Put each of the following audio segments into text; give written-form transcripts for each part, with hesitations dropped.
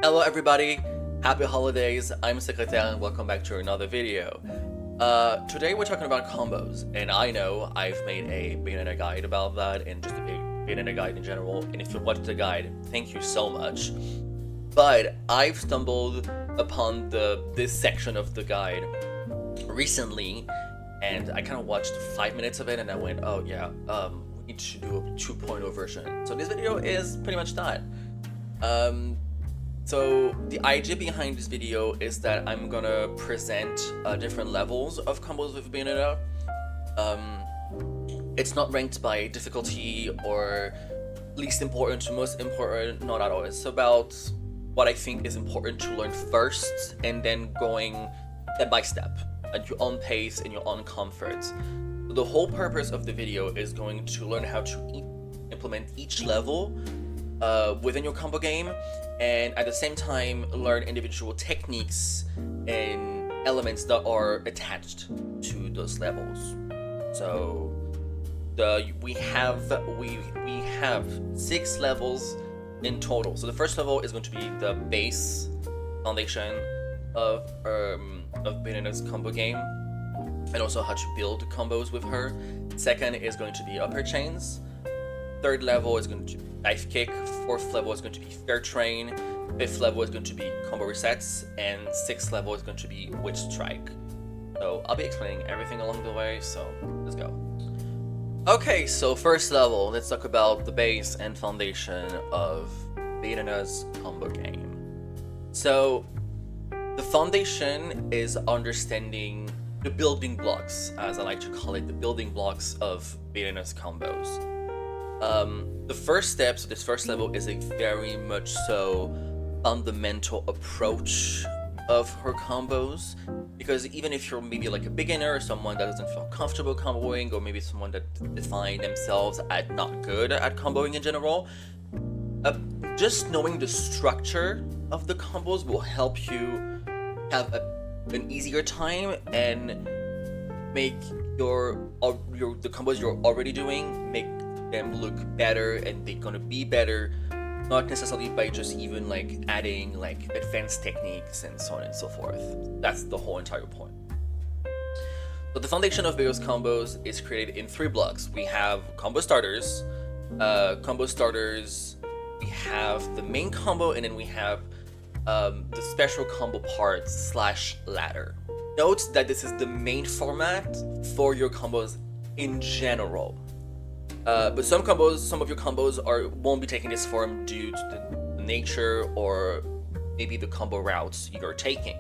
Hello everybody, happy holidays, I'm Secretaire and welcome back to another video. Today we're talking about combos, and I know I've made a Bayonetta guide about that and just a Bayonetta guide in general, and if you watched the guide, thank you so much. But I've stumbled upon this section of the guide recently, and I kind of watched 5 minutes of it and I went, oh yeah, we need to do a 2.0 version. So this video is pretty much that. So the idea behind this video is that I'm gonna present different levels of combos with Bayonetta. It's not ranked by difficulty or least important to most important, not at all. It's about what I think is important to learn first and then going step by step at your own pace and your own comfort. So the whole purpose of the video is going to learn how to implement each level within your combo game, and at the same time learn individual techniques and elements that are attached to those levels. So we have 6 levels in total. So the first level is going to be the base foundation of Bayonetta's combo game, and also how to build combos with her. Second is going to be Upair chains. Third level is going to be dive kick. Fourth level is going to be fair train. Fifth level is going to be combo resets, and sixth level is going to be witch strike. So I'll be explaining everything along the way, so let's go. Okay, so first level, let's talk about the base and foundation of Bayonetta's combo game. So the foundation is understanding the building blocks, as I like to call it, the building blocks of Bayonetta's combos. The first step, so this first level, is a very much so fundamental approach of her combos, because even if you're maybe like a beginner or someone that doesn't feel comfortable comboing, or maybe someone that define themselves as not good at comboing in general, just knowing the structure of the combos will help you have an easier time and make the combos you're already doing make them look better, and they're gonna be better, not necessarily by just even like adding like advanced techniques and so on and so forth. That's the whole entire point. So the foundation of Bayo's combos is created in 3 blocks. We have combo starters. We have the main combo, and then we have the special combo part / ladder. Note that this is the main format for your combos in general. But some of your combos won't be taking this form due to the nature or maybe the combo routes you're taking.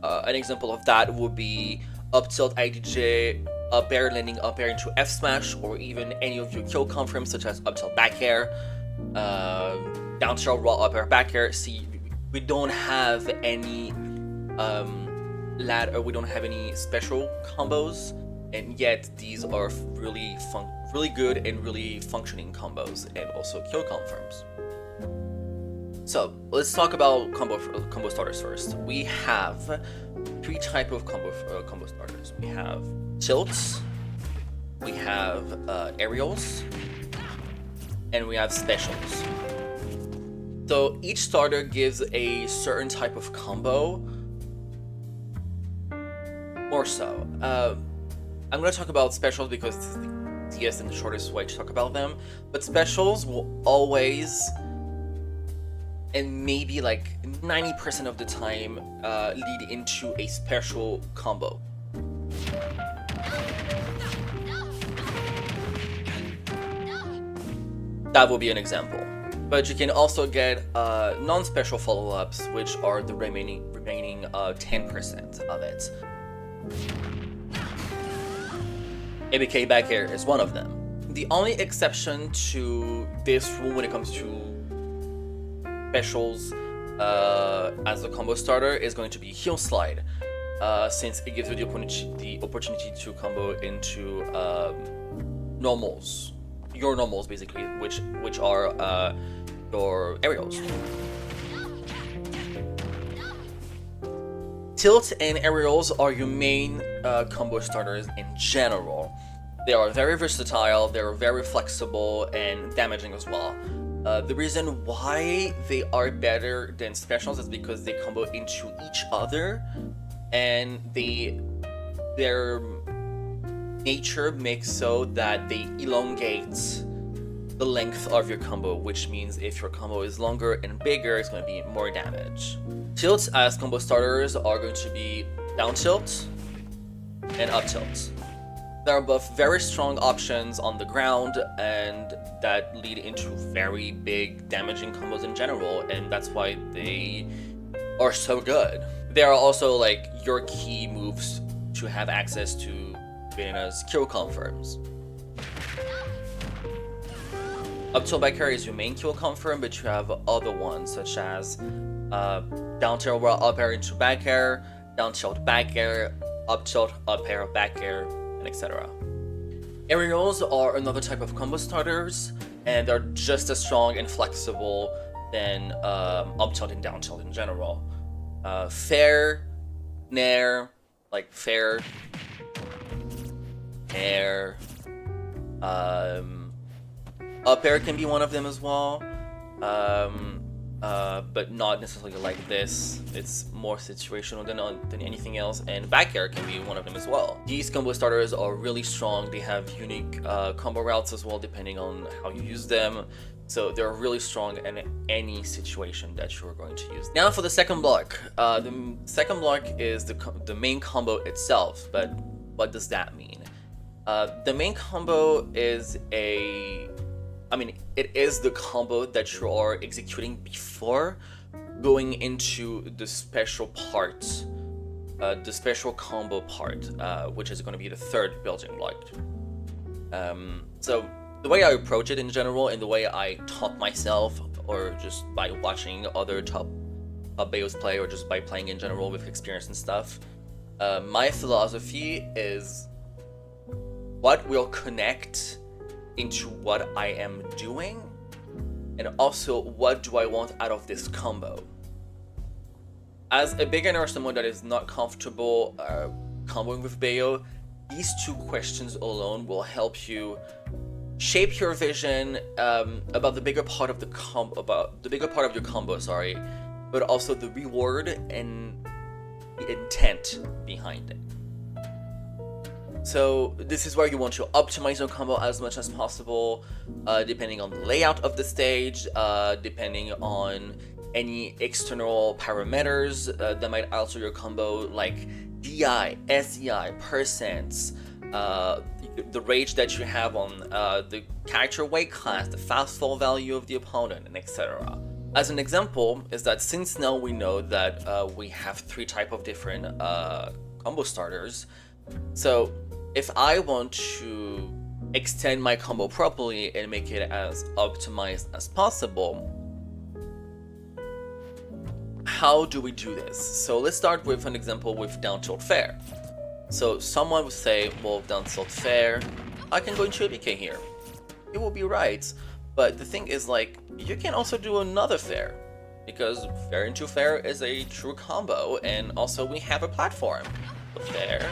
An example of that would be up tilt IDJ, up air landing up air into F smash, or even any of your kill confirms such as up tilt back air, down tilt raw up air back air. See, we don't have any we don't have any special combos, and yet these are really good and really functioning combos, and also kill confirms. So let's talk about combo starters first. We have 3 types of combo starters. We have tilts, we have aerials, and we have specials. So each starter gives a certain type of combo. More so, I'm going to talk about specials because this is the easiest and the shortest way to talk about them. But specials will always, and maybe like 90% of the time, lead into a special combo. That will be an example. But you can also get non-special follow-ups, which are the remaining 10% of it. ABK back air is one of them. The only exception to this rule when it comes to specials as a combo starter is going to be heel slide, since it gives you the opportunity to combo into normals, your normals basically, which are your aerials. Tilt and aerials are your main combo starters in general. They are very versatile, they're very flexible and damaging as well. The reason why they are better than specials is because they combo into each other, and their nature makes so that they elongate the length of your combo, which means if your combo is longer and bigger, it's going to be more damage. Tilts as combo starters are going to be down tilt and up tilt. They're both very strong options on the ground, and that lead into very big damaging combos in general, and that's why they are so good. They are also like your key moves to have access to Bayonetta's kill confirms. Up tilt back air is your main kill confirm, but you have other ones such as down tilt while up air into back air, down tilt back air, up air, back air, and etc. Aerials are another type of combo starters, and they're just as strong and flexible than up tilt and down tilt in general. Fair, nair, like fair, air, up air can be one of them as well, but not necessarily like this. It's more situational than anything else, and back air can be one of them as well. These combo starters are really strong. They have unique combo routes as well, depending on how you use them. So they're really strong in any situation that you're going to use. Now for the second block. The second block is the main combo itself, but what does that mean? The main combo is it is the combo that you are executing before going into the special part, the special combo part, which is going to be the third building block. So the way I approach it in general, and the way I taught myself, or just by watching other top Bayos play, or just by playing in general with experience and stuff, my philosophy is what will connect into what I am doing, and also what do I want out of this combo. As a beginner or someone that is not comfortable comboing with Bayo, these two questions alone will help you shape your vision about the bigger part of your combo, but also the reward and the intent behind it. So this is where you want to optimize your combo as much as possible, depending on the layout of the stage, depending on any external parameters that might alter your combo, like DI, SEI, percents, the rage that you have on the character weight class, the fast fall value of the opponent, and etc. As an example, is that since now we know that we have three types of different combo starters, so if I want to extend my combo properly and make it as optimized as possible, how do we do this? So let's start with an example with down tilt fair. So someone would say, well, down tilt fair, I can go into ABK here. It will be right, but the thing is, like, you can also do another fair, because fair into fair is a true combo, and also we have a platform. So fair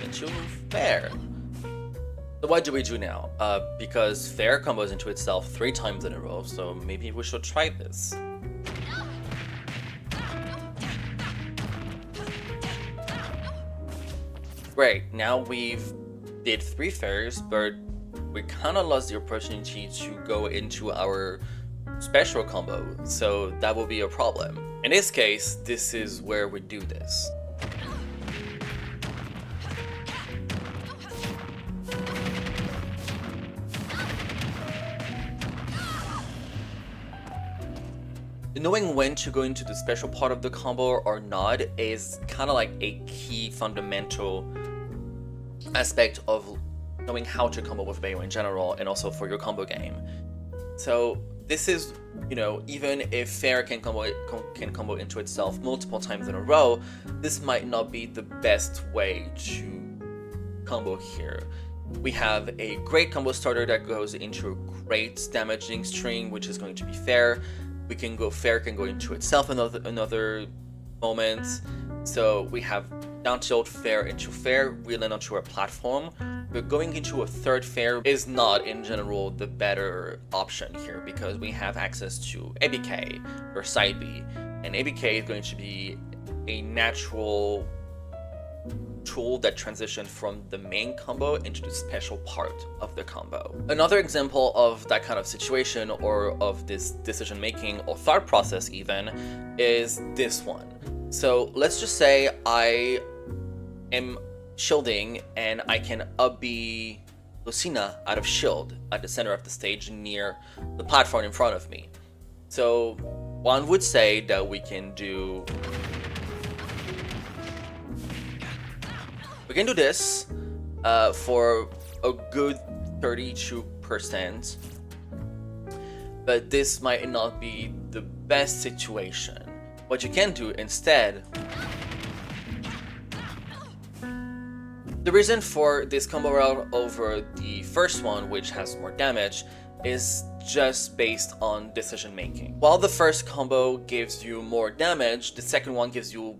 into fair. So what do we do now? Because fair combos into itself 3 times in a row, so maybe we should try this. Great, now we've did 3 fairs, but we kind of lost the opportunity to go into our special combo, so that will be a problem. In this case, this is where we do this. Knowing when to go into the special part of the combo or not is kind of like a key fundamental aspect of knowing how to combo with Bayo in general, and also for your combo game. So this is, you know, even if fair can combo into itself multiple times in a row, this might not be the best way to combo here. We have a great combo starter that goes into a great damaging string, which is going to be fair. Fair can go into itself another moment. So we have down tilt fair into fair, reeling onto a platform, but going into a third fair is not in general the better option here because we have access to ABK or side B, and ABK is going to be a natural tool that transitions from the main combo into the special part of the combo. Another example of that kind of situation or of this decision making or thought process even is this one. So let's just say I am shielding and I can up B Lucina out of shield at the center of the stage near the platform in front of me. So one would say that we can do this for a good 32%, but this might not be the best situation. What you can do instead, the reason for this combo route over the first one, which has more damage, is just based on decision making. While the first combo gives you more damage, the second one gives you,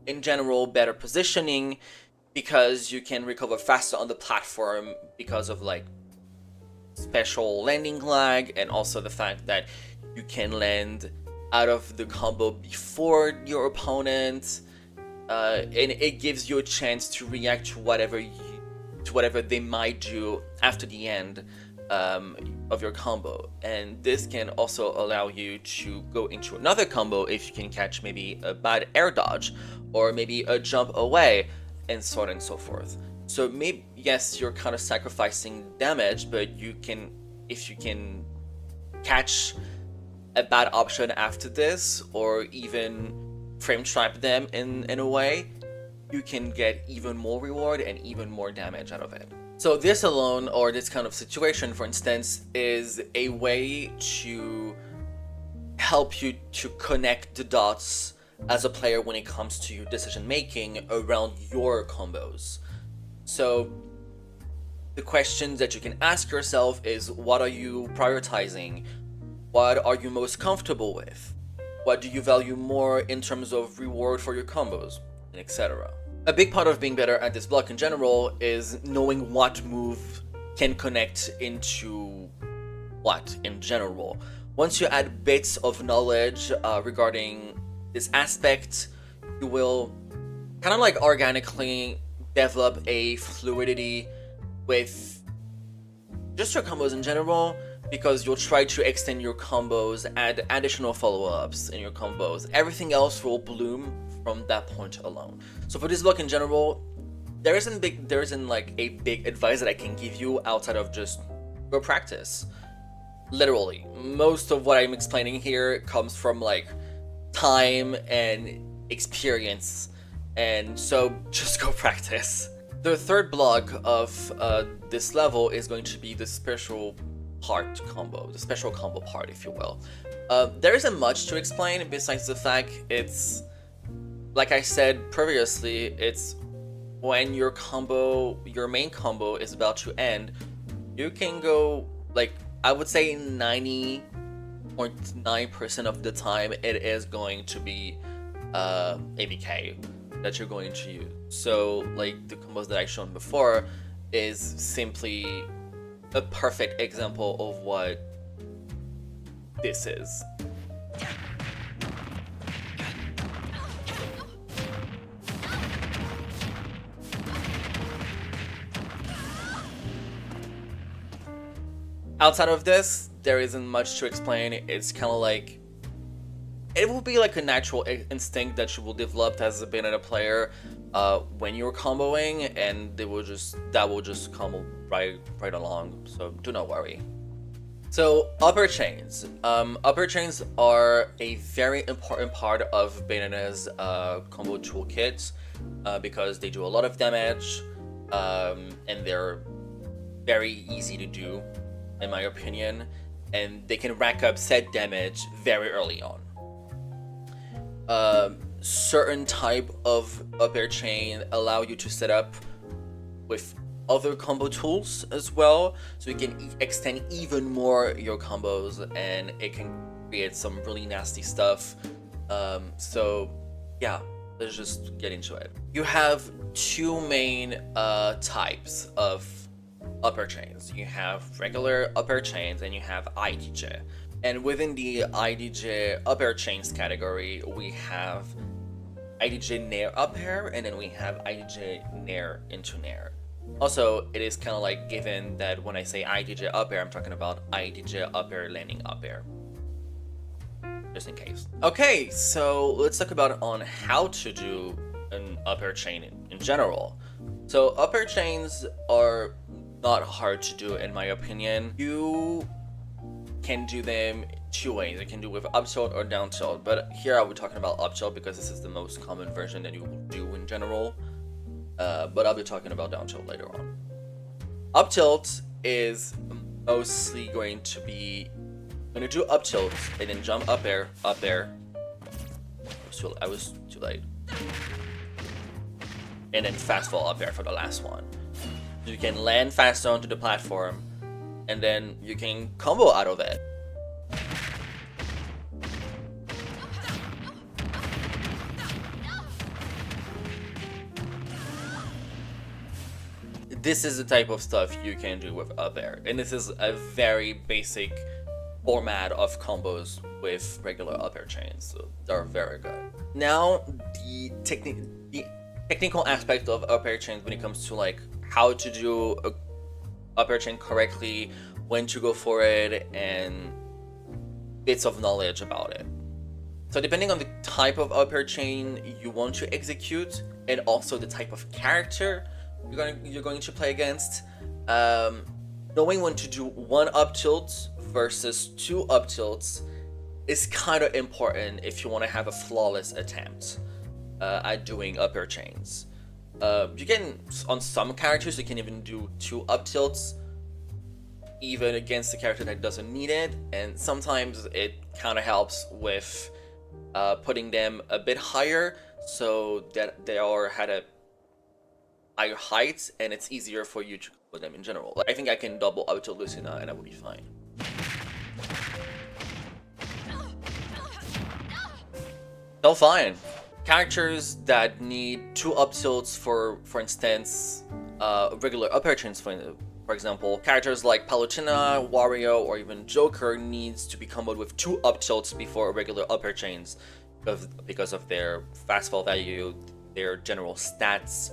in general, better positioning, because you can recover faster on the platform because of like special landing lag, and also the fact that you can land out of the combo before your opponent, and it gives you a chance to react to whatever they might do after the end of your combo. And this can also allow you to go into another combo if you can catch maybe a bad air dodge or maybe a jump away, and so on and so forth. So maybe, yes, you're kind of sacrificing damage, but if you can catch a bad option after this, or even frame trap them in a way, you can get even more reward and even more damage out of it. So this alone, or this kind of situation, for instance, is a way to help you to connect the dots as a player when it comes to your decision making around your combos. So the questions that you can ask yourself is, what are you prioritizing? What are you most comfortable with? What do you value more in terms of reward for your combos, and etc. A big part of being better at this block in general is knowing what move can connect into what in general. Once you add bits of knowledge regarding this aspect, you will kind of like organically develop a fluidity with just your combos in general, because you'll try to extend your combos, add additional follow-ups in your combos. Everything else will bloom from that point alone. So for this block in general, there isn't like a big advice that I can give you outside of just go practice. Literally, most of what I'm explaining here comes from like time and experience, and so just go practice. The third block of this level is going to be the special part combo, the special combo part, if you will. There isn't much to explain besides the fact it's, like I said previously, it's when your main combo is about to end, you can go, like, I would say 90.9% of the time it is going to be ABK that you're going to use. So like the combos that I shown before is simply a perfect example of what this is. Outside of this, there isn't much to explain. It's kind of like, it will be like a natural instinct that you will develop as a Bayonetta player when you're comboing, and that will just combo right along. So do not worry. So upper chains. Upper chains are a very important part of Bayonetta's combo toolkit because they do a lot of damage and they're very easy to do, in my opinion, and they can rack up set damage very early on. Certain type of Upair chain allow you to set up with other combo tools as well, so you can extend even more your combos, and it can create some really nasty stuff. So yeah, let's just get into it. You have two main types of upper chains. You have regular upper chains and you have IDJ. And within the IDJ upper chains category, we have IDJ Nair Upair, and then we have IDJ Nair into Nair. Also, it is kind of like given that when I say IDJ Upair, I'm talking about IDJ Upair landing Upair. Just in case. Okay, so let's talk about on how to do an upper chain in general. So upper chains are not hard to do in my opinion. You can do them two ways. You can do with up tilt or down tilt, but here I'll be talking about up tilt because this is the most common version that you will do in general. But I'll be talking about down tilt later on. Up tilt is mostly going to be when you do up tilt and then jump up air. I was too late. And then fast fall up air for the last one. You can land faster onto the platform, and then you can combo out of it. This is the type of stuff you can do with up air, and this is a very basic format of combos with regular up air chains, so they're very good. Now, the technical aspect of up air chains when it comes to like how to do a up air chain correctly, when to go for it, and bits of knowledge about it. So depending on the type of up air chain you want to execute, and also the type of character you're going to play against, knowing when to do one up tilt versus two up tilts is kind of important if you want to have a flawless attempt at doing up air chains. You can, on some characters, you can even do two up tilts even against a character that doesn't need it, and sometimes it kind of helps with putting them a bit higher so that they are at a higher height and it's easier for you to put them in general. Like, I think I can double up tilt Lucina and I will be fine. Still fine. Characters that need two up tilts, for instance, regular up air chains, for example, characters like Bayonetta, Wario, or even Joker needs to be comboed with two up tilts before regular up air chains because of their fast fall value, their general stats,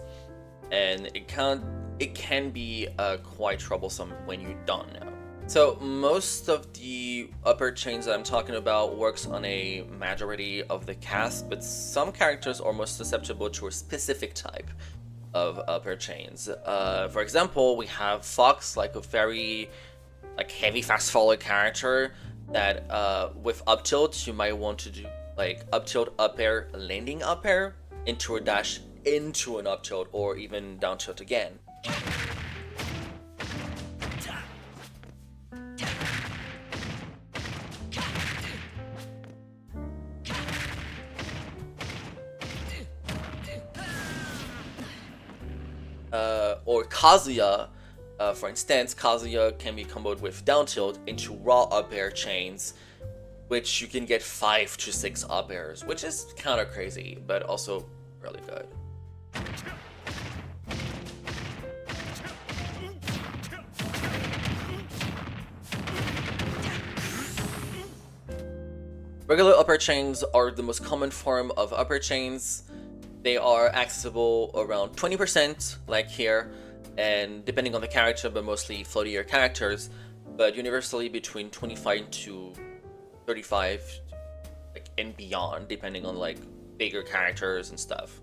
and it can be quite troublesome when you don't know. So most of the upper chains that I'm talking about works on a majority of the cast, but some characters are more susceptible to a specific type of upper chains. For example, we have Fox, like a very heavy fast follower character that with up tilt you might want to do like up tilt up air landing up air into a dash into an up tilt, or even down tilt again. Or Kazuya, for instance, Kazuya can be comboed with down tilt into raw up air chains, which you can get 5 to 6 up airs, which is kind of crazy, but also really good. Regular upper chains are the most common form of upper chains. They are accessible around 20%, like here, and depending on the character, but mostly floatier characters, but universally between 25 to 35, and beyond, depending on bigger characters and stuff.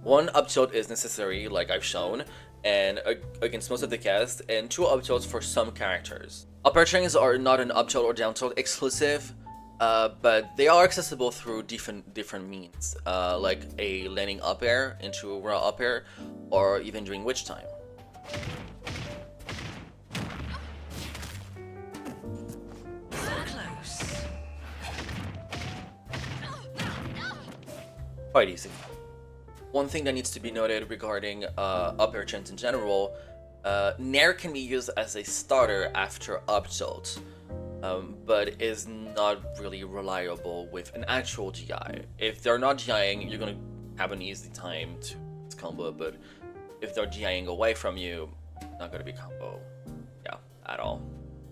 One up tilt is necessary, like I've shown, and against most of the cast, and 2 up tilts for some characters. Upper chains are not an up tilt or down tilt exclusive, but they are accessible through different means, like a landing up air into raw up air, or even during witch time. Quite easy. One thing that needs to be noted regarding up air chains in general, Nair can be used as a starter after up tilt. but is not really reliable with an actual GI. If they're not GIing, you're gonna have an easy time to combo, but if they're GIing away from you, not gonna be combo, yeah, at all.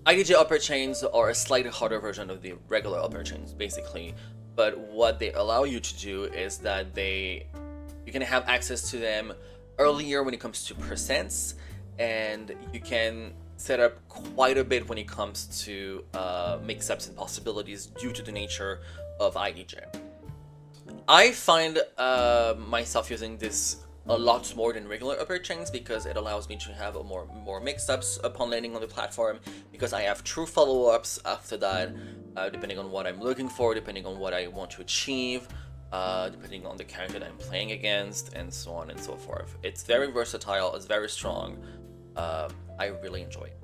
IDJ upper chains are a slightly harder version of the regular upper chains, basically, but what they allow you to do is that you can have access to them earlier when it comes to percents, and you can set up quite a bit when it comes to mix-ups and possibilities due to the nature of IDJ. I find myself using this a lot more than regular upper chains because it allows me to have more mix-ups upon landing on the platform, because I have true follow-ups after that, depending on what I'm looking for, depending on what I want to achieve, depending on the character that I'm playing against, and so on and so forth. It's very versatile, it's very strong. I really enjoy it.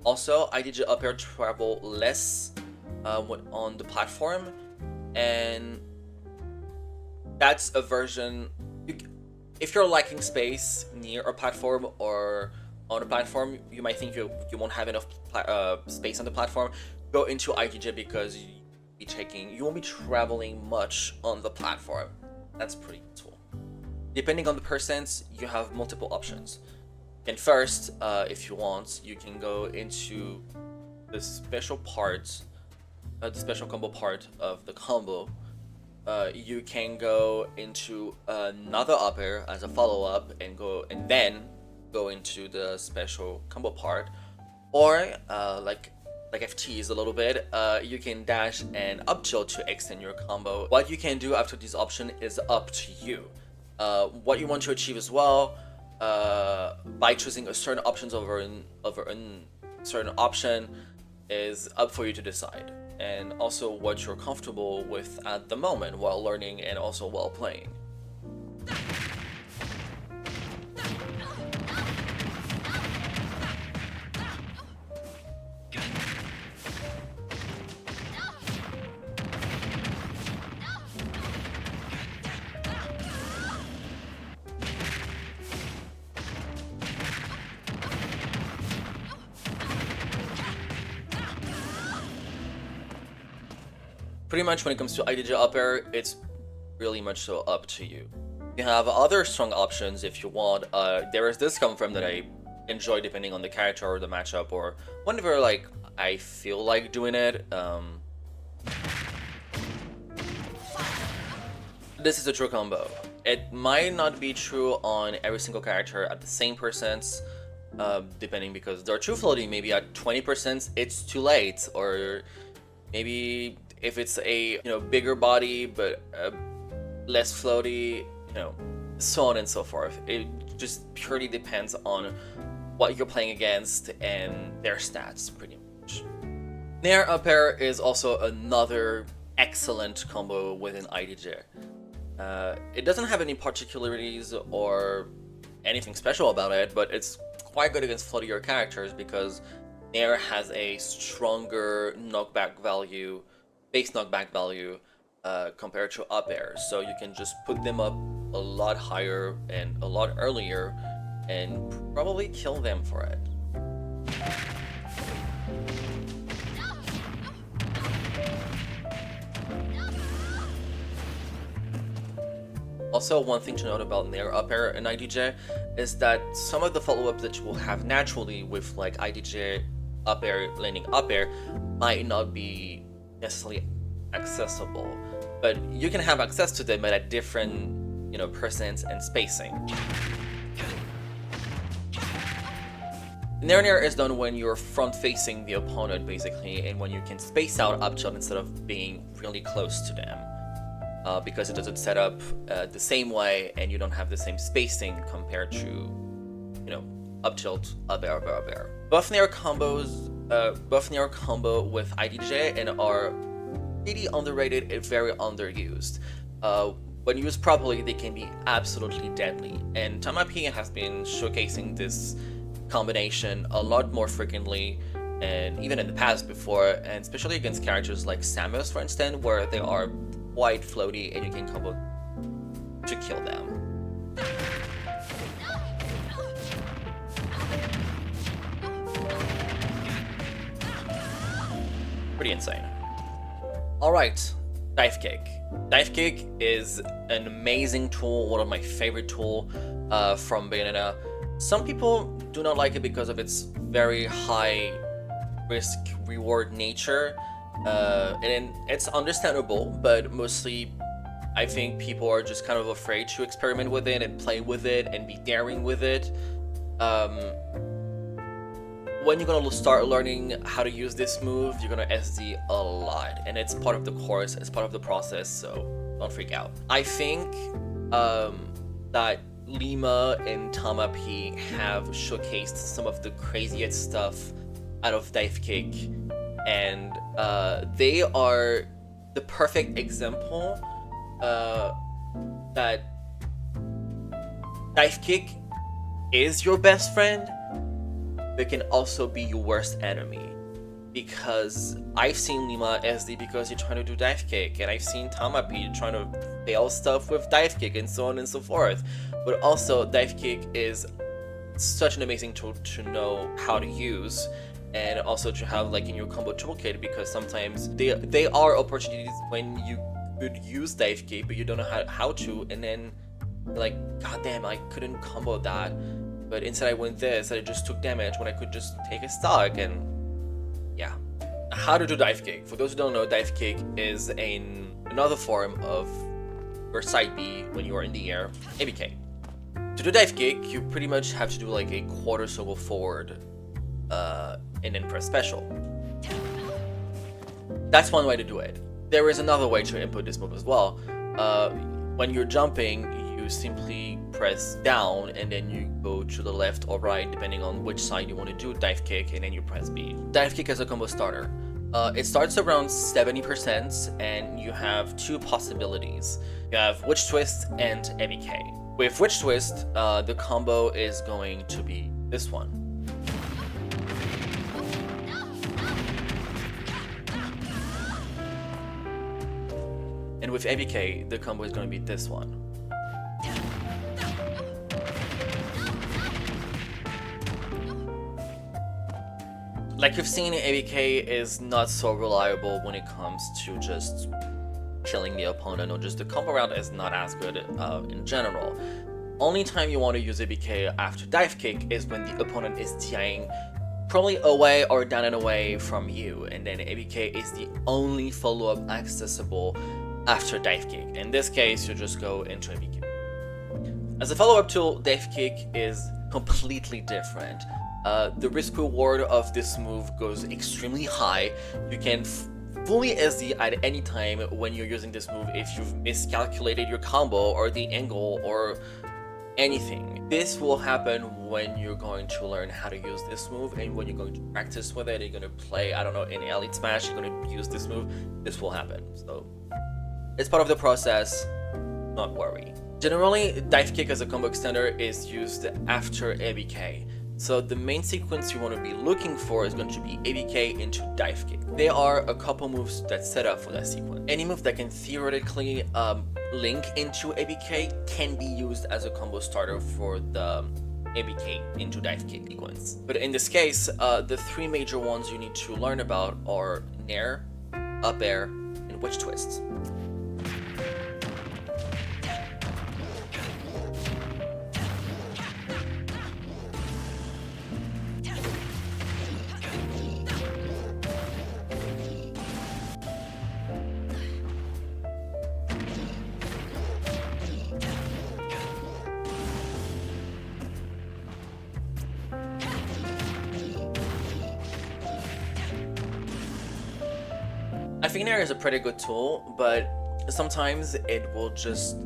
Also, IDJ Upair travel less on the platform, and that's a version. If you're lacking space near a platform or on a platform, you might think you won't have enough space on the platform. Go into IDJ because you won't be traveling much on the platform. That's pretty useful. Depending on the percents, you have multiple options. And first, if you want, you can go into the special part, the special combo part of the combo. You can go into another upper as a follow-up and then go into the special combo part, or like I've teased a little bit, you can dash and up tilt to extend your combo. What you can do after this option is up to you. What you want to achieve as well, by choosing a certain options over a certain option, is up for you to decide, and also what you're comfortable with at the moment while learning and also while playing. Pretty much when it comes to IDJ Upair, it's really much so up to you. You have other strong options if you want. There is this confirm that I enjoy depending on the character or the matchup, or whenever like I feel like doing it. This is a true combo. It might not be true on every single character at the same percents, depending, because they're true floating. Maybe at 20% it's too late, or maybe if it's a bigger body but less floaty, so on and so forth. It just purely depends on what you're playing against and their stats, pretty much. Nair Upair is also another excellent combo within IDJ. It doesn't have any particularities or anything special about it, but it's quite good against floatier characters because Nair has a stronger knockback value, base knockback value, compared to Upair, so you can just put them up a lot higher and a lot earlier and probably kill them for it. Also, one thing to note about Nair Upair and IDJ is that some of the follow-ups that you will have naturally with like IDJ Upair landing Upair might not be necessarily accessible, but you can have access to them at different percents and spacing. Nair is done when you're front facing the opponent basically, and when you can space out up tilt instead of being really close to them, because it doesn't set up the same way and you don't have the same spacing compared to up tilt, Upair. Buff Nair combo with IDJ and are really underrated and very underused. When used properly, they can be absolutely deadly, and Tamapi has been showcasing this combination a lot more frequently, and even in the past before, and especially against characters like Samus, for instance, where they are quite floaty and you can combo to kill them. Pretty insane. Alright, dive kick. Dive kick is an amazing tool, one of my favorite tools from Bayonetta. Some people do not like it because of its very high risk reward nature, and it's understandable, but mostly I think people are just kind of afraid to experiment with it and play with it and be daring with it. When you're gonna start learning how to use this move, you're gonna SD a lot, and it's part of the course, it's part of the process, so don't freak out. I think that Lima and Tamapi have showcased some of the craziest stuff out of dive kick, and they are the perfect example that dive kick is your best friend, but can also be your worst enemy. Because I've seen Lima SD because you're trying to do dive kick, and I've seen Tamapi trying to fail stuff with dive kick, and so on and so forth. But also, dive kick is such an amazing tool to know how to use, and also to have like in your combo toolkit, because sometimes they are opportunities when you could use dive kick, but you don't know how to, and then you're like, god damn, I couldn't combo that. But instead I went this, and I just took damage when I could just take a stock, and yeah. How to do dive kick. For those who don't know, dive kick is another form of your side B when you are in the air, ABK. To do dive kick, you pretty much have to do like a quarter circle forward, and then press special. That's one way to do it. There is another way to input this move as well. When you're jumping, you simply press down and then you go to the left or right depending on which side you want to do dive kick, and then you press B. Dive kick as a combo starter. It starts around 70% and you have two possibilities. You have witch twist and ABK. With witch twist, the combo is going to be this one. And with ABK, the combo is going to be this one. Like you've seen, ABK is not so reliable when it comes to just killing the opponent, or just the combo round is not as good in general. Only time you want to use ABK after dive kick is when the opponent is DIing probably away or down and away from you, and then ABK is the only follow-up accessible after dive kick. In this case, you just go into ABK. As a follow-up tool, dive kick is completely different. The risk reward of this move goes extremely high. You can fully SD at any time when you're using this move if you've miscalculated your combo or the angle or anything. This will happen when you're going to learn how to use this move, and when you're going to practice with it, you're going to play, I don't know, in Elite Smash, you're going to use this move, this will happen. So it's part of the process, not worry. Generally, dive kick as a combo extender is used after ABK. So the main sequence you want to be looking for is going to be ABK into dive kick. There are a couple moves that set up for that sequence. Any move that can theoretically link into ABK can be used as a combo starter for the ABK into dive kick sequence. But in this case, the three major ones you need to learn about are Nair, Upair, and Witch Twist. I think Nair is a pretty good tool, but sometimes it will just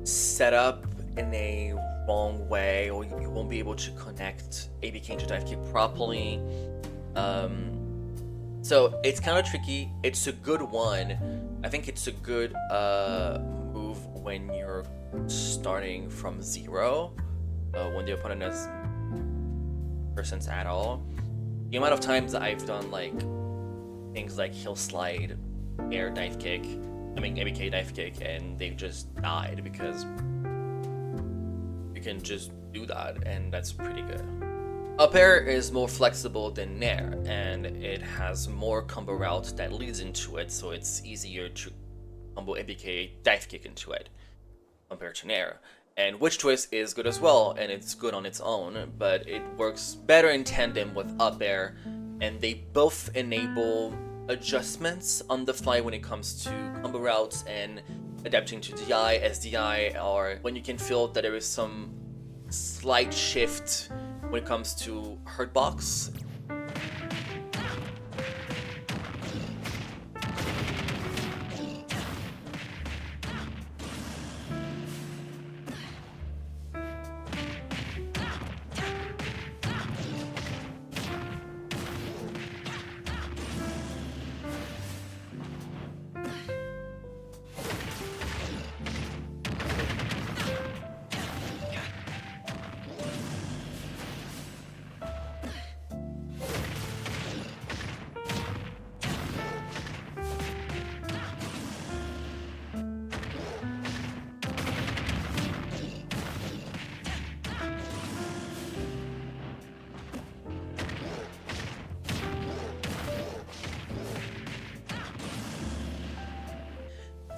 set up in a wrong way, or you won't be able to connect ABK into dive kick properly. So it's kind of tricky. It's a good one. I think it's a good move when you're starting from zero, when the opponent has percents at all. The amount of times I've done like things like hill slide, air dive kick, ABK dive kick, and they've just died because you can just do that, and that's pretty good. Upair is more flexible than Nair, and it has more combo routes that leads into it, so it's easier to combo ABK dive kick into it compared to Nair. And Witch Twist is good as well, and it's good on its own, but it works better in tandem with Upair, and they both enable adjustments on the fly when it comes to combo routes and adapting to DI, SDI, or when you can feel that there is some slight shift when it comes to hurt box.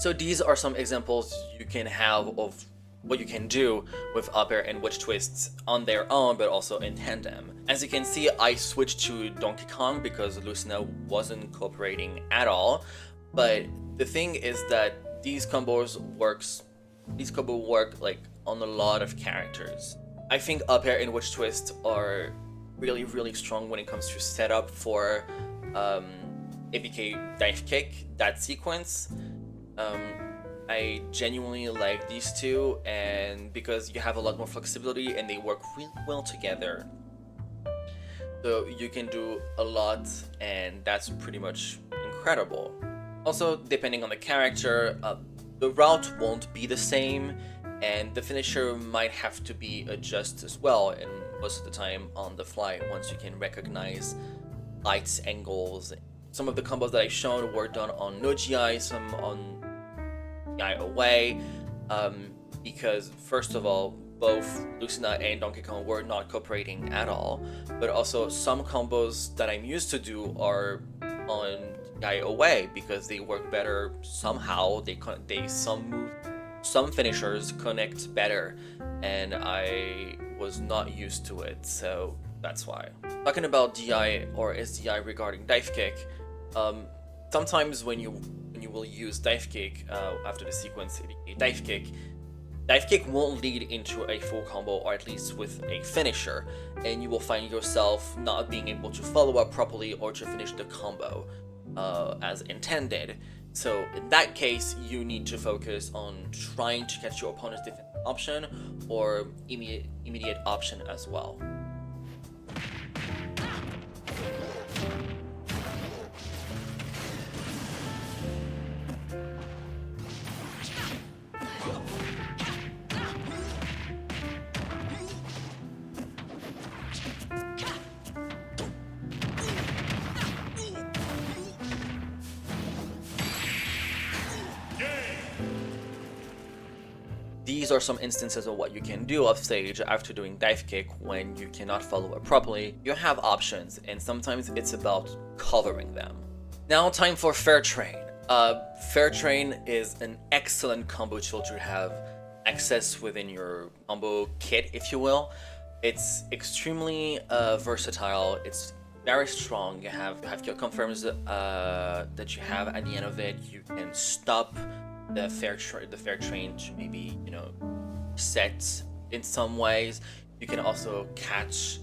So these are some examples you can have of what you can do with Upair and Witch Twists on their own, but also in tandem. As you can see, I switched to Donkey Kong because Lucina wasn't cooperating at all. But the thing is that these combos work like on a lot of characters. I think Upair and Witch Twist are really strong when it comes to setup for ABK dive kick, that sequence. I genuinely like these two, and because you have a lot more flexibility and they work really well together, so you can do a lot, and that's pretty much incredible. Also, depending on the character, the route won't be the same, and the finisher might have to be adjusted as well, and most of the time on the fly once you can recognize lights, angles. Some of the combos that I've shown were done on no GI, some on GI away, because first of all, both Lucina and Donkey Kong were not cooperating at all, but also some combos that I'm used to do are on GI away because they work better somehow. Some finishers connect better, and I was not used to it, so that's why. Talking about DI or SDI regarding dive kick, sometimes when you will use dive kick after the sequence dive kick won't lead into a full combo, or at least with a finisher, and you will find yourself not being able to follow up properly or to finish the combo as intended. So in that case, you need to focus on trying to catch your opponent's defense option or immediate option as well. These are some instances of what you can do off stage after doing dive kick when you cannot follow it properly. You have options, and sometimes it's about covering them. Now time for Fair Train. Fair Train is an excellent combo tool to have access within your combo kit, if you will. It's extremely versatile. It's very strong. You have your confirms that you have at the end of it. You can stop the fair train to maybe, set in some ways. You can also catch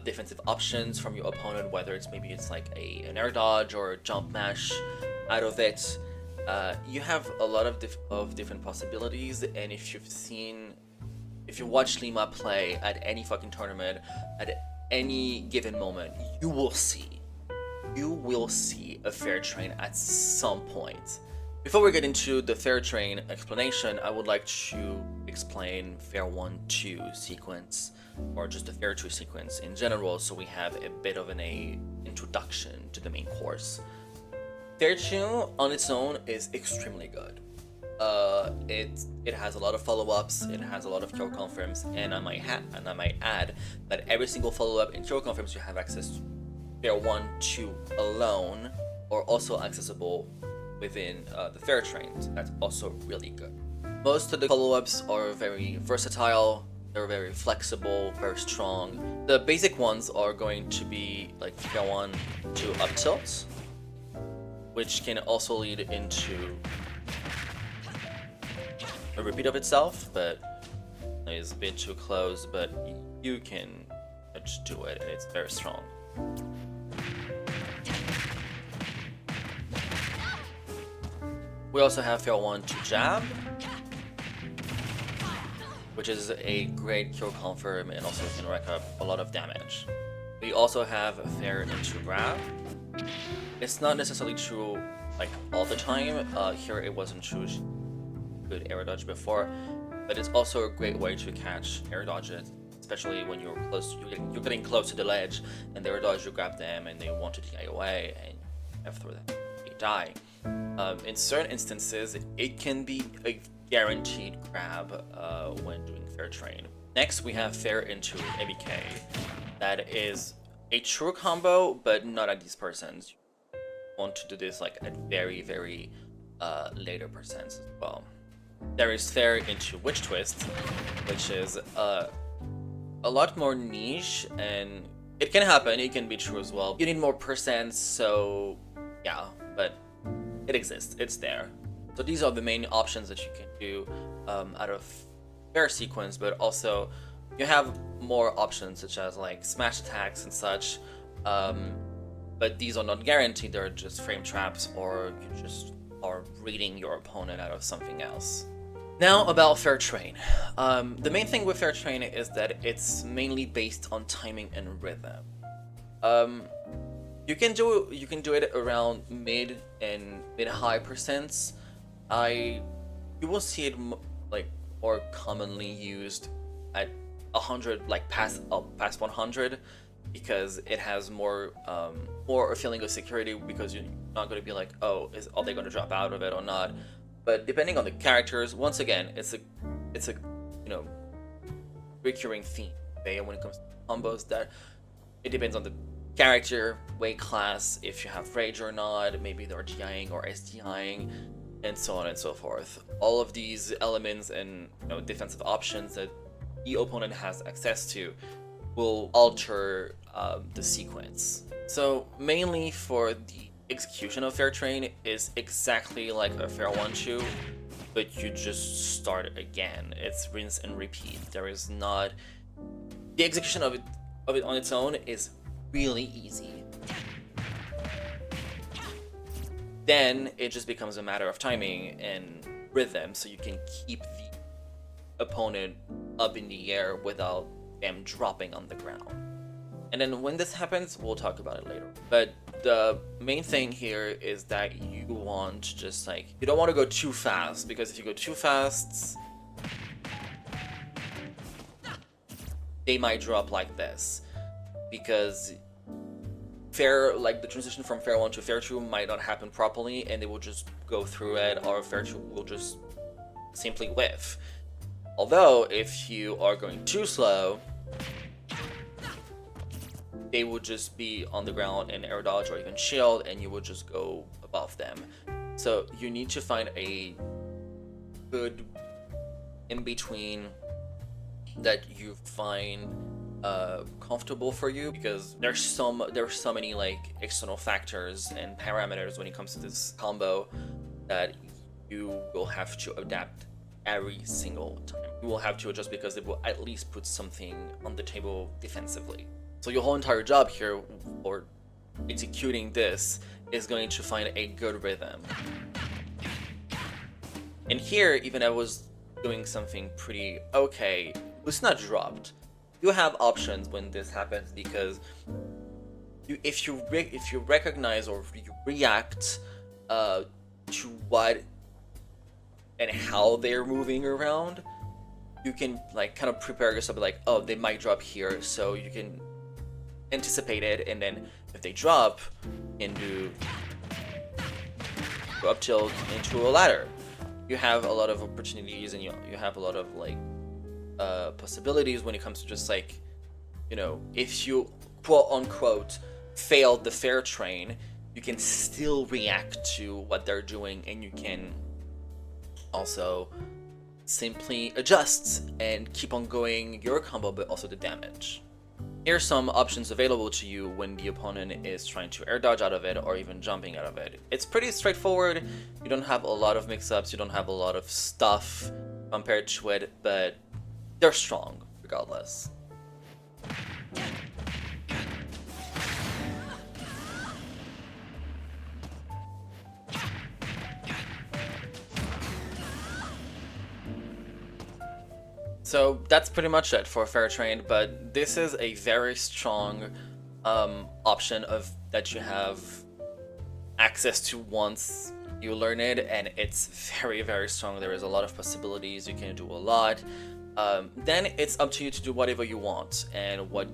defensive options from your opponent, whether it's like an air dodge or a jump mash out of it. You have a lot of different possibilities, and if you watch Lima play at any fucking tournament at any given moment, you will see a fair train at some point. Before we get into the fair train explanation, I would like to explain fair 1-2 sequence, or just the fair 2 sequence in general, so we have a bit of an introduction to the main course. Fair 2 on its own is extremely good. it has a lot of follow-ups, it has a lot of cure confirms, and I might add that every single follow-up and cure confirms you have access to Fair 1, 2 alone, or also accessible within the Fair Train. So that's also really good. Most of the follow-ups are very versatile, they're very flexible, very strong. The basic ones are going to be like Fair 1 to up tilt, which can also lead into a repeat of itself, but it's a bit too close, but you can just do it, and it's very strong. We also have Fair 1 to jab, which is a great cure confirm and also can rack up a lot of damage. We also have Fair into grab. It's not necessarily true like all the time. Here it wasn't true good air dodge before, but it's also a great way to catch air dodges, especially when you're close. You're getting close to the ledge, and the air dodge, you grab them, and they want to DI away, and you have to throw them. They die. In certain instances, it can be a guaranteed grab when doing Fair Train. Next, we have Fair into ABK. That is a true combo, but not at these percents. You want to do this like at very, very later percents as well. There is Fair into Witch Twist, which is a lot more niche, and it can happen, it can be true as well. You need more percents, so yeah, but it exists, it's there. So these are the main options that you can do out of Fair sequence, but also you have more options such as like smash attacks and such, but these are not guaranteed, they're just frame traps, or you just are reading your opponent out of something else. Now about Fair Train. The main thing with Fair Train is that it's mainly based on timing and rhythm. You can do it around mid and mid-high percents. You will see it like more commonly used at 100, like past 100, because it has more a feeling of security, because you're not going to be like, oh, are they going to drop out of it or not? But depending on the characters, once again, it's a recurring theme when it comes to combos, that it depends on the character, weight class, if you have rage or not, maybe they're DIing or SDIing, and so on and so forth. All of these elements and defensive options that the opponent has access to will alter the sequence. So mainly for the execution of Fair Train is exactly like a Fair 1-2, but you just start again. It's rinse and repeat. There is not... The execution of it on its own is really easy. Then it just becomes a matter of timing and rhythm, so you can keep the opponent up in the air without them dropping on the ground. And then when this happens, we'll talk about it later. But the main thing here is that you want to just like, you don't want to go too fast, because if you go too fast, they might drop like this, because the transition from Fair 1 to Fair 2 might not happen properly, and they will just go through it, or Fair 2 will just simply whiff. Although, if you are going too slow, they will just be on the ground and air dodge or even shield, and you will just go above them. So you need to find a good in-between that you find comfortable for you, because there's so many like external factors and parameters when it comes to this combo that you will have to adapt every single time. You will have to adjust, because it will at least put something on the table defensively. So your whole entire job here, or executing this, is going to find a good rhythm. And here, even I was doing something pretty okay, it's not dropped. You have options when this happens, because if you recognize or you react to what and how they're moving around, you can like kind of prepare yourself, like, oh, they might drop here, so you can anticipate it, and then if they drop, you can do up tilt into a ladder. you have a lot of opportunities, and you have a lot of like possibilities when it comes to just like, you know, if you quote unquote failed the fair train, you can still react to what they're doing, and you can also simply adjust and keep on going your combo, but also the damage. Here's some options available to you when the opponent is trying to air dodge out of it or even jumping out of it. It's pretty straightforward. You don't have a lot of mix-ups, you don't have a lot of stuff compared to it, but they're strong regardless. So that's pretty much it for Fair Train, but this is a very strong option of that you have access to once you learn it, and it's very, very strong. There is a lot of possibilities, you can do a lot. Then it's up to you to do whatever you want and what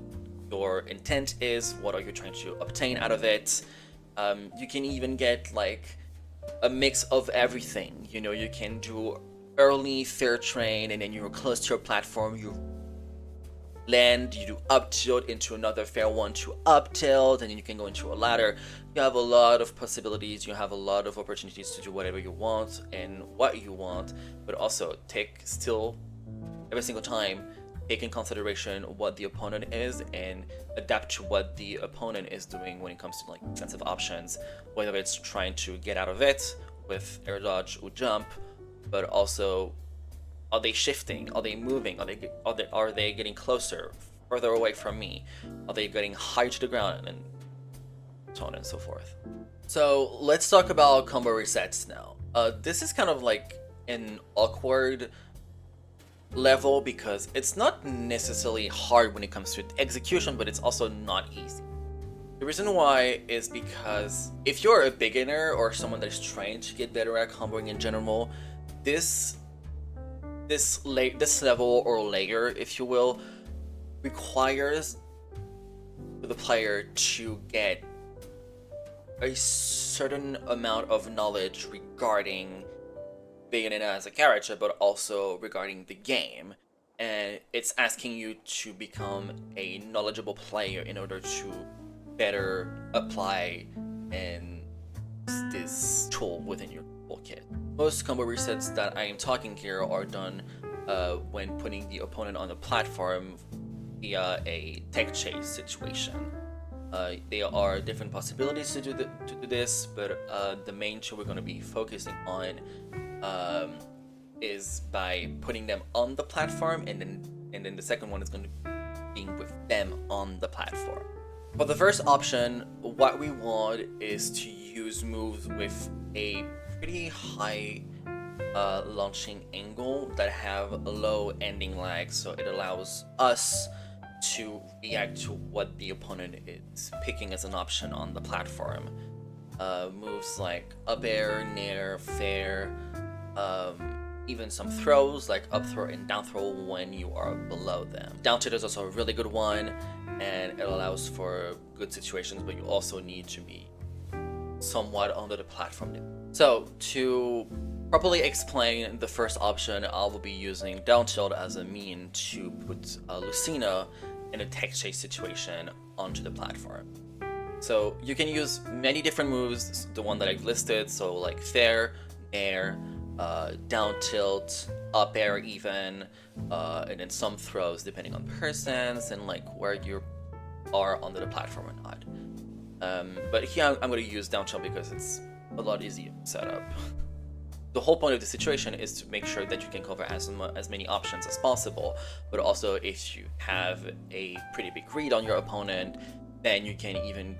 your intent is, what are you trying to obtain out of it. You can even get like a mix of everything, you know, you can do early fair train, and then you're close to your platform, you land, you do up tilt into another fair one to up tilt, and then you can go into a ladder. You have a lot of possibilities, you have a lot of opportunities to do whatever you want and what you want, but also take still every single time take in consideration what the opponent is and adapt to what the opponent is doing when it comes to like defensive options, whether it's trying to get out of it with air dodge or jump, but also, are they shifting? Are they moving? Are they getting closer, further away from me? Are they getting high to the ground, and so on and so forth? So let's talk about combo resets now. This is kind of like an awkward level because it's not necessarily hard when it comes to execution, but it's also not easy. The reason why is because if you're a beginner or someone that's trying to get better at comboing in general, this level or layer, if you will, requires the player to get a certain amount of knowledge regarding Bayonetta as a character, but also regarding the game. And it's asking you to become a knowledgeable player in order to better apply and this tool within your toolkit. Most combo resets that I am talking here are done when putting the opponent on the platform via a tech chase situation. There are different possibilities to do this, but the main two we're going to be focusing on is by putting them on the platform, and then the second one is going to be being with them on the platform. For the first option, what we want is to use moves with a pretty high launching angle that have a low ending lag, so it allows us to react to what the opponent is picking as an option on the platform. Moves like Upair, nair, fair, even some throws like up throw and down throw when you are below them. Down tilt is also a really good one, and it allows for good situations, but you also need to be somewhat under the platform. So to properly explain the first option, I will be using down tilt as a mean to put Lucina in a tech chase situation onto the platform. So you can use many different moves, the one that I've listed, so like fair, nair, down tilt, up air even, and then some throws depending on persons and like where you are under the platform or not. But here I'm going to use down tilt because it's a lot easier to set up. The whole point of the situation is to make sure that you can cover as many options as possible, but also if you have a pretty big read on your opponent, then you can even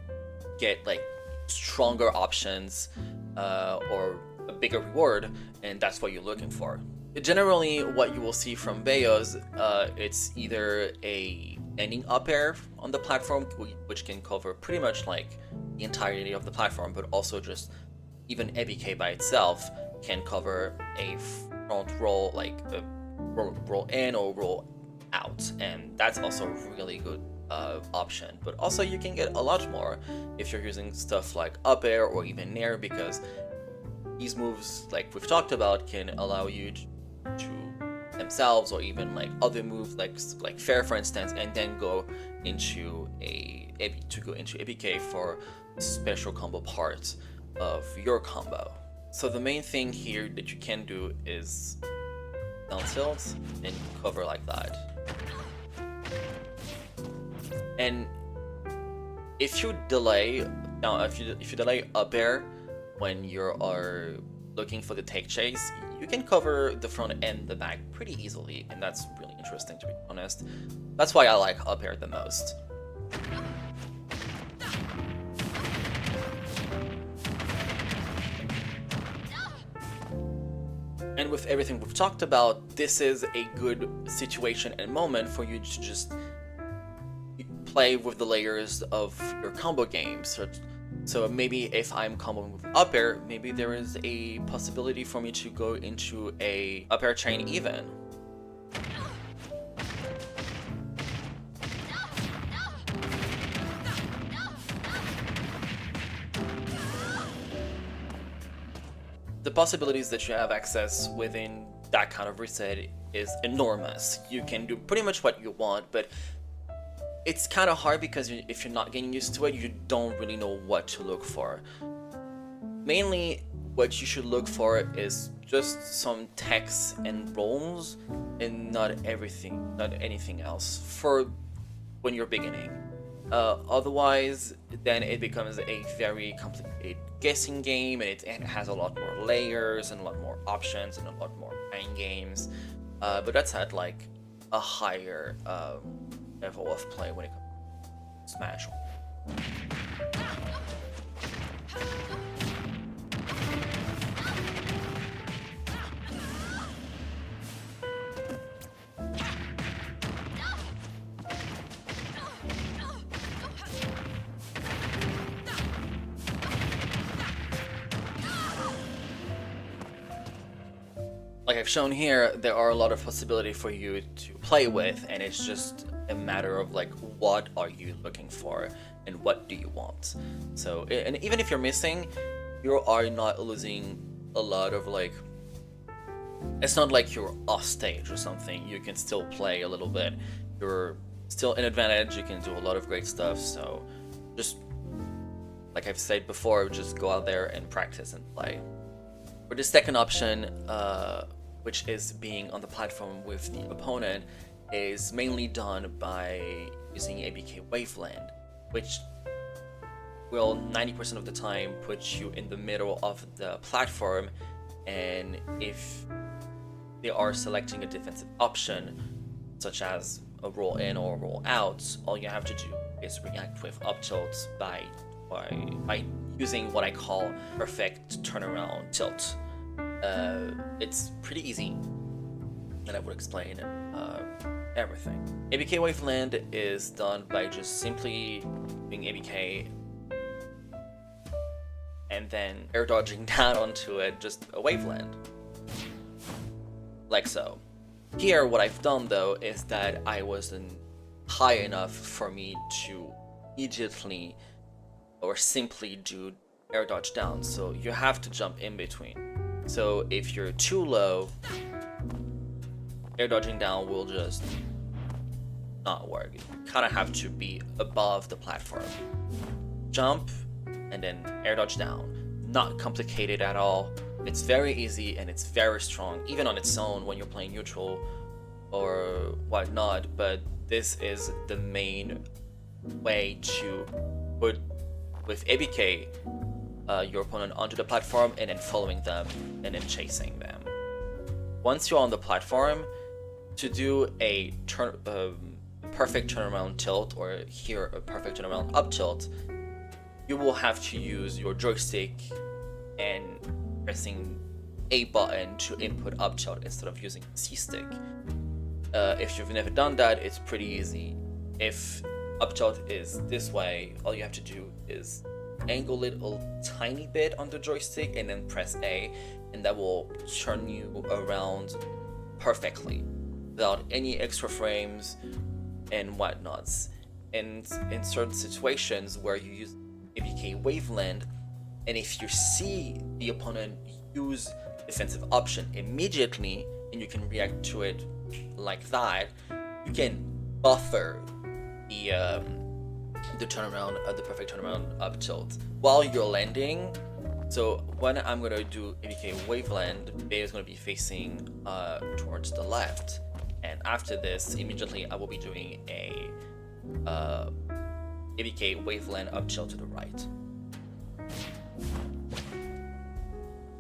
get like stronger options or a bigger reward, and that's what you're looking for. Generally, what you will see from Bayos, it's either a ending up air on the platform, which can cover pretty much like the entirety of the platform, but also just even ABK by itself can cover a front roll, like a roll in or roll out, and that's also a really good option. But also you can get a lot more if you're using stuff like up air or even nair, because these moves, like we've talked about, can allow you to themselves or even like other moves like fair, for instance, and then go into ABK for special combo parts of your combo. So the main thing here that you can do is down tilt and cover like that. And if you delay if you delay up air when you are looking for the take chase, you can cover the front and the back pretty easily, and that's really interesting, to be honest. That's why I like up air the most. And with everything we've talked about, this is a good situation and moment for you to just play with the layers of your combo games. So maybe if I'm comboing with up air, maybe there is a possibility for me to go into a up air chain even. The possibilities that you have access within that kind of reset is enormous. You can do pretty much what you want, but it's kind of hard because if you're not getting used to it, you don't really know what to look for. Mainly, what you should look for is just some techs and rolls, and not anything else for when you're beginning. Otherwise, then it becomes a very complicated guessing game, and it has a lot more layers and a lot more options and a lot more mind games. But that's at like a higher level of play when it comes to Smash. Like I've shown here, there are a lot of possibility for you to play with, and it's just a matter of like, what are you looking for and what do you want? So, and even if you're missing, you are not losing a lot of like, it's not like you're off stage or something. You can still play a little bit. You're still in advantage. You can do a lot of great stuff. So just like I've said before, just go out there and practice and play. For the second option, which is being on the platform with the opponent, is mainly done by using ABK Waveland, which will 90% of the time put you in the middle of the platform, and if they are selecting a defensive option, such as a roll in or a roll out, all you have to do is react with up tilt by using what I call perfect turnaround tilt. It's pretty easy, and I would explain everything. ABK Waveland is done by just simply doing ABK and then air dodging down onto it, just a waveland. Like so. Here, what I've done though is that I wasn't high enough for me to immediately or simply do air dodge down, so you have to jump in between. So if you're too low, air dodging down will just not work. You kind of have to be above the platform. Jump and then air dodge down. Not complicated at all. It's very easy and it's very strong, even on its own when you're playing neutral or whatnot, but this is the main way to put, with ABK, your opponent onto the platform and then following them and then chasing them. Once you're on the platform, to do a perfect turnaround tilt, or here a perfect turnaround up tilt, you will have to use your joystick and pressing A button to input up tilt instead of using C stick. If you've never done that, it's pretty easy. If up tilt is this way, all you have to do is angle it a tiny bit on the joystick and then press A, and that will turn you around perfectly without any extra frames and whatnots. And in certain situations where you use ABK Waveland, and if you see the opponent use defensive option immediately and you can react to it like that, you can buffer the turnaround, the perfect turnaround up tilt while you're landing. So when I'm gonna do ABK wave land, Bay is gonna be facing towards the left, and after this, immediately I will be doing a ABK wave land up tilt to the right.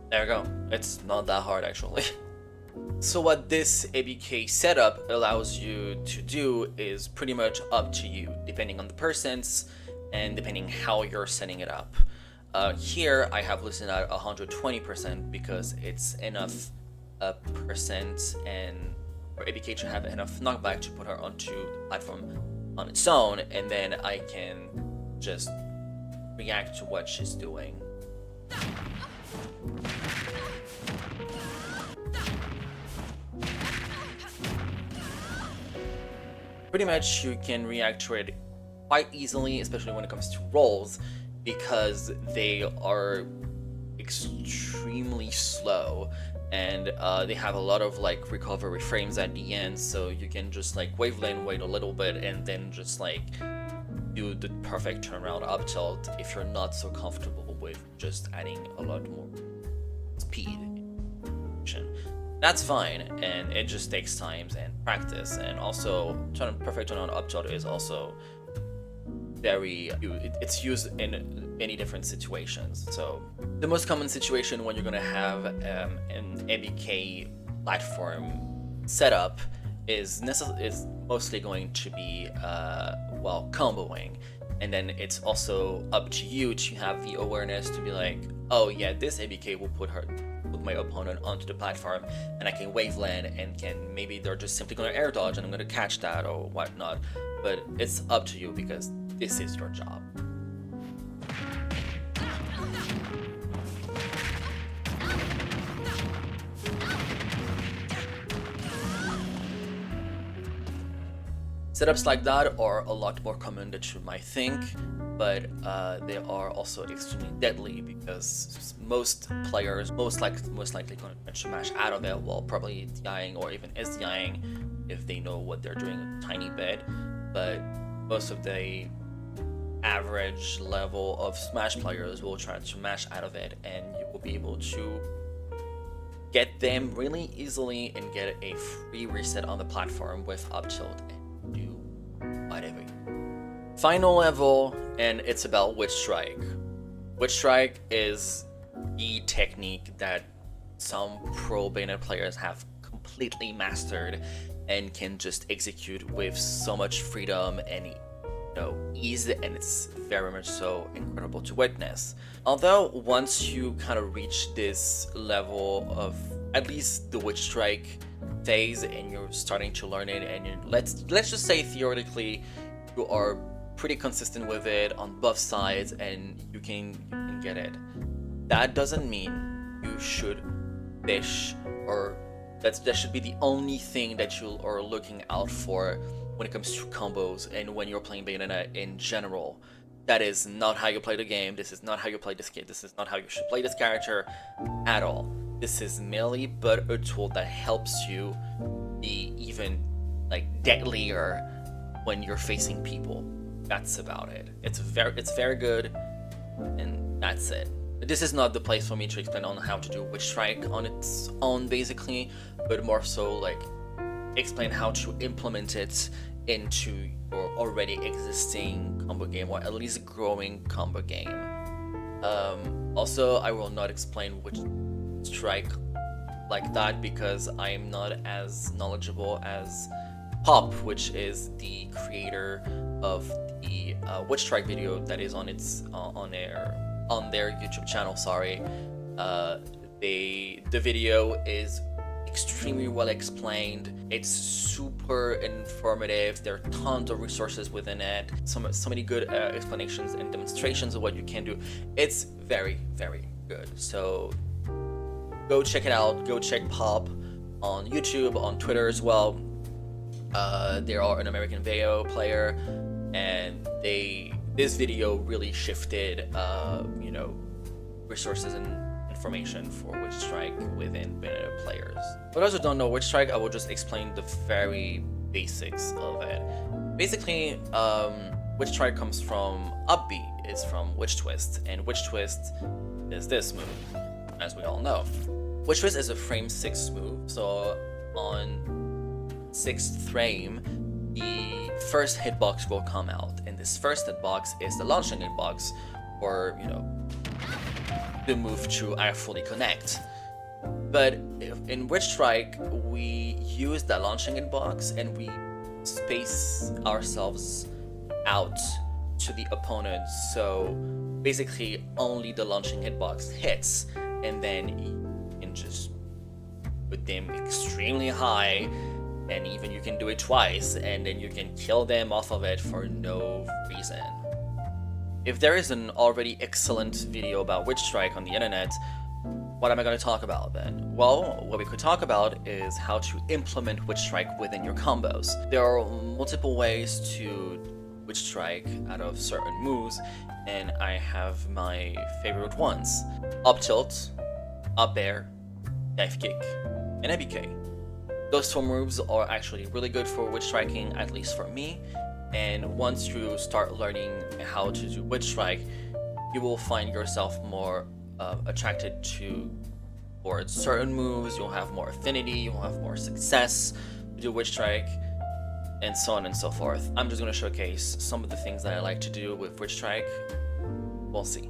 There we go. It's not that hard actually. So what this ABK setup allows you to do is pretty much up to you, depending on the persons and depending how you're setting it up. Here I have listed at 120% because it's enough percent and for ABK to have enough knockback to put her onto the platform on its own, and then I can just react to what she's doing. Pretty much you can react to it quite easily, especially when it comes to rolls, because they are extremely slow and they have a lot of like recovery frames at the end, so you can just like wave lane, wait a little bit, and then just like do the perfect turnaround up tilt if you're not so comfortable with just adding a lot more speed. That's fine, and it just takes time and practice, and also perfect turnaround up tilt is also it's used in many different situations. So the most common situation when you're gonna have an ABK platform setup is mostly going to be well, comboing, and then it's also up to you to have the awareness to be like, oh yeah, this ABK will put my opponent onto the platform and I can wave land, and maybe they're just simply gonna air dodge and I'm gonna catch that or whatnot, but it's up to you because this is your job. Setups like that are a lot more common than you might think, but they are also extremely deadly because most players most likely going to smash out of it while probably DIing or even SDIing if they know what they're doing a tiny bit. But most of the average level of Smash players will try to smash out of it, and you will be able to get them really easily and get a free reset on the platform with up tilt and do whatever. Final level, and it's about Witch Strike. Witch Strike is the technique that some pro Bayonetta players have completely mastered and can just execute with so much freedom and ease, and it's very much so incredible to witness. Although once you kind of reach this level of at least the Witch Strike phase and you're starting to learn it, and let's just say theoretically you are pretty consistent with it on both sides and you can get it, that doesn't mean you should fish, or that should be the only thing that you are looking out for when it comes to combos and when you're playing Bayonetta in general. That is not how you play the game. This is not how you play this game. This is not how you should play this character at all. This is merely but a tool that helps you be even like deadlier when you're facing people. That's about it. It's very good, and that's it. This is not the place for me to explain on how to do Witch Strike on its own basically, but more so like explain how to implement it into your already existing combo game, or at least growing combo game. Also, I will not explain Witch Strike like that because I am not as knowledgeable as Pop, which is the creator of the Witch Strike video that is on their YouTube channel. Sorry, the video is extremely well explained. It's super informative. There are tons of resources within it. So many good explanations and demonstrations of what you can do. It's very, very good. So go check it out. Go check Pop on YouTube, on Twitter as well. They are an American Bayo player, and this video really shifted resources and formation for Witch Strike within Bayonetta players. For those who don't know Witch Strike, I will just explain the very basics of it. Basically, Witch Strike comes from up B, it's from Witch Twist, and Witch Twist is this move, as we all know. Witch Twist is a frame 6 move, so on 6th frame, the first hitbox will come out, and this first hitbox is the launching hitbox, or, you know, the move to fully connect. But in Witch Strike, we use the launching hitbox and we space ourselves out to the opponent, so basically only the launching hitbox hits, and then you can just put them extremely high, and even you can do it twice, and then you can kill them off of it for no reason. If there is an already excellent video about Witch Strike on the internet, what am I going to talk about then? Well, what we could talk about is how to implement Witch Strike within your combos. There are multiple ways to Witch Strike out of certain moves, and I have my favorite ones. Up tilt, Upair, dive kick, and ABK. Those 4 moves are actually really good for Witch Striking, at least for me, and once you start learning how to do Witch Strike, you will find yourself more attracted towards certain moves, you'll have more affinity, you'll have more success to do Witch Strike, and so on and so forth. I'm just going to showcase some of the things that I like to do with Witch Strike. We'll see.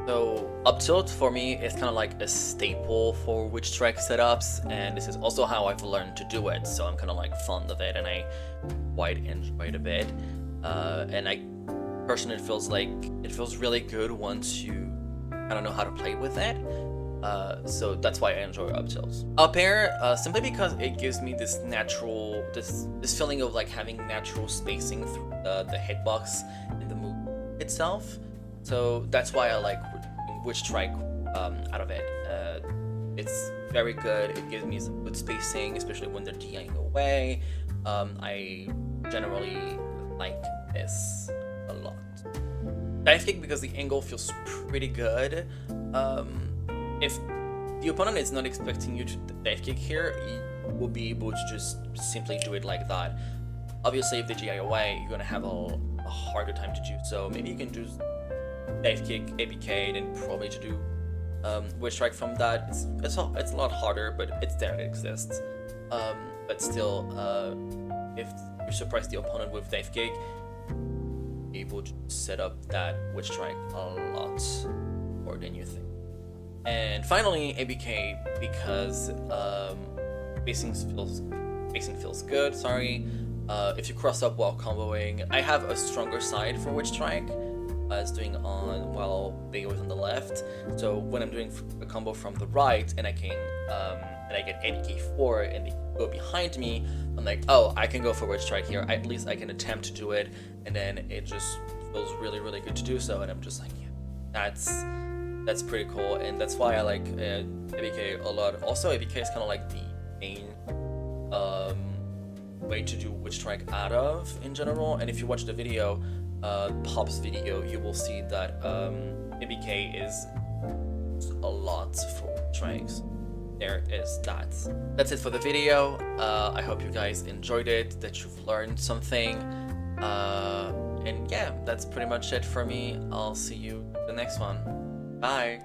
So up tilt for me is kind of like a staple for Witch Strike setups, and this is also how I've learned to do it, so I'm kind of like fond of it and I quite enjoy it a bit. And I personally feels really good once you kind of know how to play with it. So that's why I enjoy up tilts. Upair, simply because it gives me this natural, this feeling of like having natural spacing through the hitbox and the move itself. So that's why I like Witch Strike out of it. It's very good. It gives me some good spacing, especially when they're DIing away. I generally like this a lot. Dive kick because the angle feels pretty good. If the opponent is not expecting you to dive kick here, you will be able to just simply do it like that. Obviously, if they DI away, you're gonna have a harder time to do so. Maybe you can do dive kick, ABK, and probably to do Witch Strike from that. It's a lot harder, but it's there, it exists. But still, if you surprise the opponent with dive kick, you're able to set up that Witch Strike a lot more than you think. And finally, ABK, because spacing feels good. Sorry. If you cross up while comboing, I have a stronger side for Witch Strike. As doing on while Bayo is on the left. So when I'm doing a combo from the right and I can and I get ABK4 and they go behind me, I'm like, oh, I can go for Witch Strike here. At least I can attempt to do it, and then it just feels really, really good to do so. And I'm just like, yeah, that's pretty cool, and that's why I like ABK a lot. Also, ABK is kind of like the main way to do Witch Strike out of in general. And if you watch the video, Pop's video, you will see that ABK is a lot for strikes. There is that. That's it for the video. I hope you guys enjoyed it, that you've learned something. And yeah, that's pretty much it for me. I'll see you in the next one. Bye.